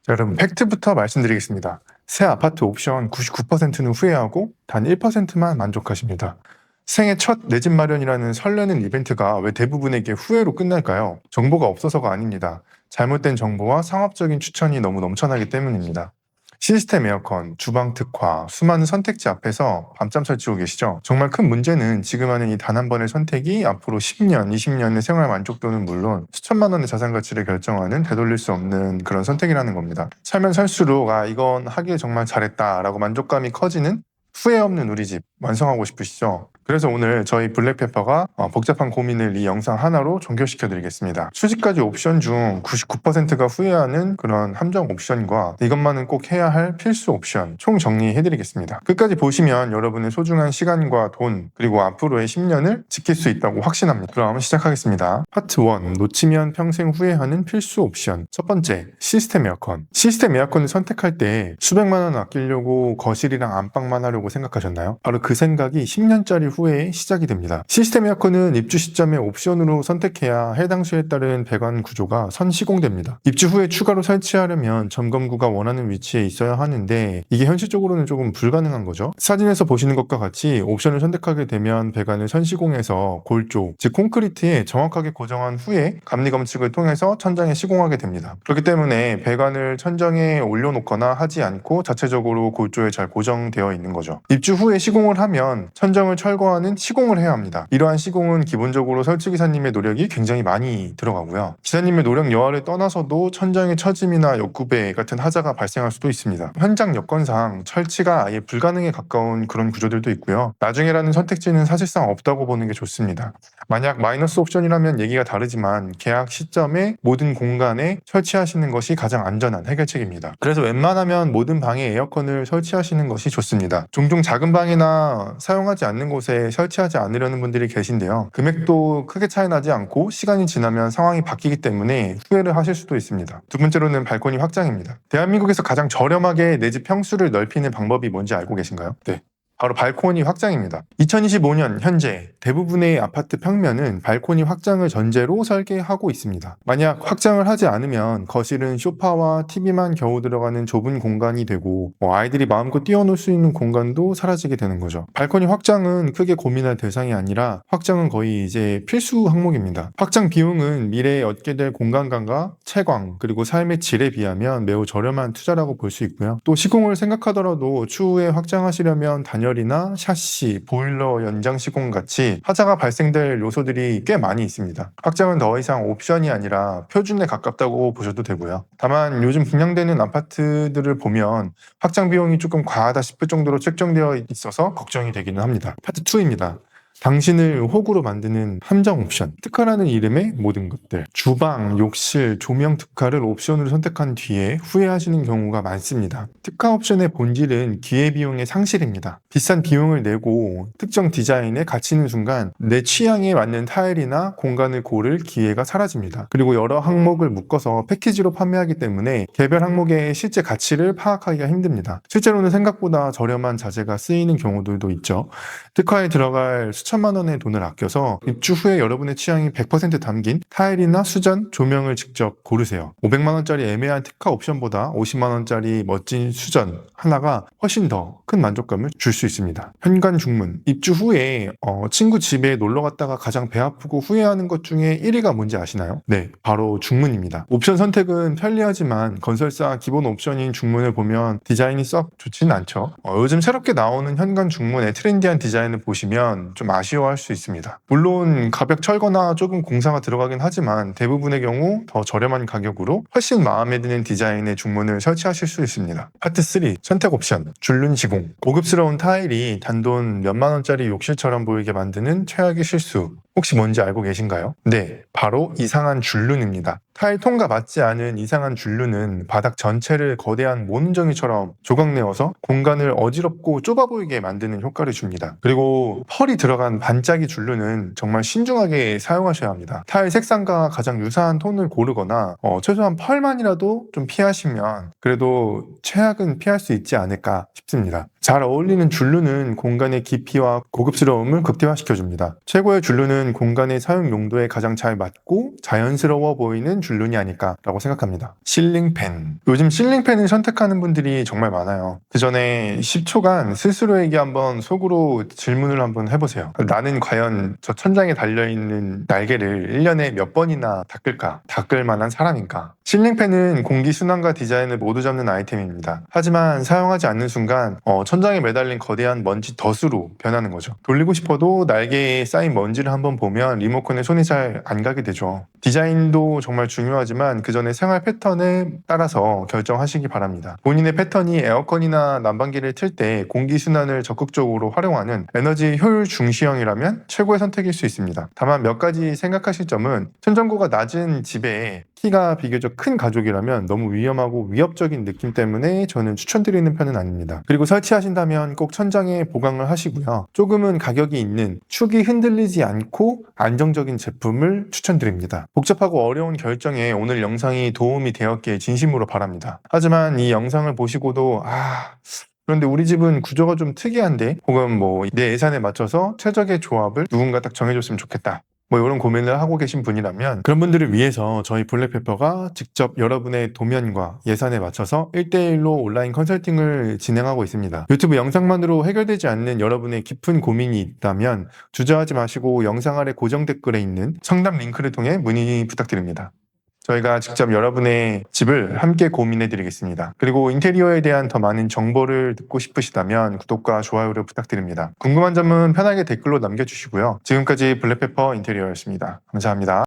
자, 여러분 팩트부터 말씀드리겠습니다. 새 아파트 옵션 99%는 후회하고 단 1%만 만족하십니다. 생애 첫 내 집 마련이라는 설레는 이벤트가 왜 대부분에게 후회로 끝날까요? 정보가 없어서가 아닙니다. 잘못된 정보와 상업적인 추천이 너무 넘쳐나기 때문입니다. 시스템 에어컨, 주방 특화, 수많은 선택지 앞에서 밤잠 설치고 계시죠? 정말 큰 문제는 지금 하는 이 단 한 번의 선택이 앞으로 10년, 20년의 생활 만족도는 물론 수천만 원의 자산 가치를 결정하는 되돌릴 수 없는 그런 선택이라는 겁니다. 살면 살수록 이건 하길 정말 잘했다라고 만족감이 커지는 후회 없는 우리 집 완성하고 싶으시죠? 그래서 오늘 저희 블랙페퍼가 복잡한 고민을 이 영상 하나로 종결시켜 드리겠습니다. 수집가지 옵션 중 99%가 후회하는 그런 함정 옵션과 이것만은 꼭 해야 할 필수 옵션 총 정리해 드리겠습니다. 끝까지 보시면 여러분의 소중한 시간과 돈 그리고 앞으로의 10년을 지킬 수 있다고 확신합니다. 그럼 시작하겠습니다. 파트 1. 놓치면 평생 후회하는 필수 옵션. 첫 번째, 시스템 에어컨. 시스템 에어컨을 선택할 때 수백만 원 아끼려고 거실이랑 안방만 하려고 생각하셨나요? 바로 그 생각이 10년짜리 후에 시작이 됩니다. 시스템 에어컨은 입주 시점에 옵션으로 선택해야 해당 수에 따른 배관 구조가 선시공됩니다. 입주 후에 추가로 설치하려면 점검구가 원하는 위치에 있어야 하는데 이게 현실적으로는 조금 불가능한 거죠. 사진에서 보시는 것과 같이 옵션을 선택하게 되면 배관을 선시공해서 골조, 즉 콘크리트에 정확하게 고정한 후에 감리 검측을 통해서 천장에 시공하게 됩니다. 그렇기 때문에 배관을 천장에 올려놓거나 하지 않고 자체적으로 골조에 잘 고정되어 있는 거죠. 입주 후에 시공을 하면 천정을 철거하는 시공을 해야 합니다. 이러한 시공은 기본적으로 설치기사님의 노력이 굉장히 많이 들어가고요. 기사님의 노력 여하를 떠나서도 천장의 처짐이나 역구배 같은 하자가 발생할 수도 있습니다. 현장 여건상 설치가 아예 불가능에 가까운 그런 구조들도 있고요. 나중에라는 선택지는 사실상 없다고 보는 게 좋습니다. 만약 마이너스 옵션이라면 얘기가 다르지만 계약 시점에 모든 공간에 설치하시는 것이 가장 안전한 해결책입니다. 그래서 웬만하면 모든 방에 에어컨을 설치하시는 것이 좋습니다. 종종 작은 방이나 사용하지 않는 곳에 설치하지 않으려는 분들이 계신데요. 금액도 크게 차이 나지 않고 시간이 지나면 상황이 바뀌기 때문에 후회를 하실 수도 있습니다. 두 번째로는 발코니 확장입니다. 대한민국에서 가장 저렴하게 내 집 평수를 넓히는 방법이 뭔지 알고 계신가요? 네. 바로 발코니 확장입니다. 2025년 현재 대부분의 아파트 평면은 발코니 확장을 전제로 설계하고 있습니다. 만약 확장을 하지 않으면 거실은 소파와 TV만 겨우 들어가는 좁은 공간이 되고 아이들이 마음껏 뛰어놀 수 있는 공간도 사라지게 되는 거죠. 발코니 확장은 크게 고민할 대상이 아니라 확장은 거의 이제 필수 항목입니다. 확장 비용은 미래에 얻게 될 공간감과 채광 그리고 삶의 질에 비하면 매우 저렴한 투자라고 볼 수 있고요. 또 시공을 생각하더라도 추후에 확장하시려면 단열이나 샤시, 보일러 연장 시공 같이 하자가 발생될 요소들이 꽤 많이 있습니다. 확장은 더 이상 옵션이 아니라 표준에 가깝다고 보셔도 되고요. 다만 요즘 분양되는 아파트들을 보면 확장 비용이 조금 과하다 싶을 정도로 책정되어 있어서 걱정이 되기는 합니다. 파트 2입니다. 당신을 호구로 만드는 함정 옵션. 특화라는 이름의 모든 것들. 주방, 욕실, 조명 특화를 옵션으로 선택한 뒤에 후회하시는 경우가 많습니다. 특화 옵션의 본질은 기회비용의 상실입니다. 비싼 비용을 내고 특정 디자인에 갇히는 순간 내 취향에 맞는 타일이나 공간을 고를 기회가 사라집니다. 그리고 여러 항목을 묶어서 패키지로 판매하기 때문에 개별 항목의 실제 가치를 파악하기가 힘듭니다. 실제로는 생각보다 저렴한 자재가 쓰이는 경우들도 있죠. 특화에 들어갈 수천만 원의 돈을 아껴서 입주 후에 여러분의 취향이 100% 담긴 타일이나 수전, 조명을 직접 고르세요. 500만 원짜리 애매한 특화 옵션보다 50만 원짜리 멋진 수전 하나가 훨씬 더 큰 만족감을 줄 수 있습니다. 현관 중문. 입주 후에 친구 집에 놀러 갔다가 가장 배 아프고 후회하는 것 중에 1위가 뭔지 아시나요? 네, 바로 중문입니다. 옵션 선택은 편리하지만 건설사 기본 옵션인 중문을 보면 디자인이 썩 좋지는 않죠. 요즘 새롭게 나오는 현관 중문의 트렌디한 디자인을 보시면 좀 아쉬워할 수 있습니다. 물론 가벽 철거나 조금 공사가 들어가긴 하지만 대부분의 경우 더 저렴한 가격으로 훨씬 마음에 드는 디자인의 중문을 설치하실 수 있습니다. 파트 3. 선택 옵션. 줄눈 시공. 고급스러운 타일이 단돈 몇만 원짜리 욕실처럼 보이게 만드는 최악의 실수. 혹시 뭔지 알고 계신가요? 네, 바로 이상한 줄눈입니다. 타일 통과 맞지 않은 이상한 줄눈은 바닥 전체를 거대한 모눈정이처럼 조각내어서 공간을 어지럽고 좁아 보이게 만드는 효과를 줍니다. 그리고 펄이 들어간 반짝이 줄눈은 정말 신중하게 사용하셔야 합니다. 타일 색상과 가장 유사한 톤을 고르거나 최소한 펄만이라도 좀 피하시면 그래도 최악은 피할 수 있지 않을까 싶습니다. 잘 어울리는 줄루는 공간의 깊이와 고급스러움을 극대화시켜줍니다. 최고의 줄루는 공간의 사용 용도에 가장 잘 맞고 자연스러워 보이는 줄눈이 아닐까라고 생각합니다. 실링팬. 요즘 실링팬을 선택하는 분들이 정말 많아요. 그 전에 10초간 스스로에게 한번 속으로 질문을 한번 해보세요. 나는 과연 저 천장에 달려있는 날개를 1년에 몇 번이나 닦을까? 닦을 만한 사람인가? 실링팬은 공기순환과 디자인을 모두 잡는 아이템입니다. 하지만 사용하지 않는 순간 천장에 매달린 거대한 먼지 덫으로 변하는 거죠. 돌리고 싶어도 날개에 쌓인 먼지를 한번 보면 리모컨에 손이 잘 안 가게 되죠. 디자인도 정말 중요하지만 그 전에 생활 패턴에 따라서 결정하시기 바랍니다. 본인의 패턴이 에어컨이나 난방기를 틀 때 공기순환을 적극적으로 활용하는 에너지 효율 중시형이라면 최고의 선택일 수 있습니다. 다만 몇 가지 생각하실 점은 천정고가 낮은 집에 키가 비교적 큰 가족이라면 너무 위험하고 위협적인 느낌 때문에 저는 추천드리는 편은 아닙니다. 그리고 설치하신다면 꼭 천장에 보강을 하시고요. 조금은 가격이 있는 축이 흔들리지 않고 안정적인 제품을 추천드립니다. 복잡하고 어려운 결정에 오늘 영상이 도움이 되었기에 진심으로 바랍니다. 하지만 이 영상을 보시고도 그런데 우리 집은 구조가 좀 특이한데 혹은 내 예산에 맞춰서 최적의 조합을 누군가 딱 정해줬으면 좋겠다. 이런 고민을 하고 계신 분이라면 그런 분들을 위해서 저희 블랙페퍼가 직접 여러분의 도면과 예산에 맞춰서 1대1로 온라인 컨설팅을 진행하고 있습니다. 유튜브 영상만으로 해결되지 않는 여러분의 깊은 고민이 있다면 주저하지 마시고 영상 아래 고정 댓글에 있는 상담 링크를 통해 문의 부탁드립니다. 저희가 직접 여러분의 집을 함께 고민해 드리겠습니다. 그리고 인테리어에 대한 더 많은 정보를 듣고 싶으시다면 구독과 좋아요를 부탁드립니다. 궁금한 점은 편하게 댓글로 남겨주시고요. 지금까지 블랙페퍼 인테리어였습니다. 감사합니다.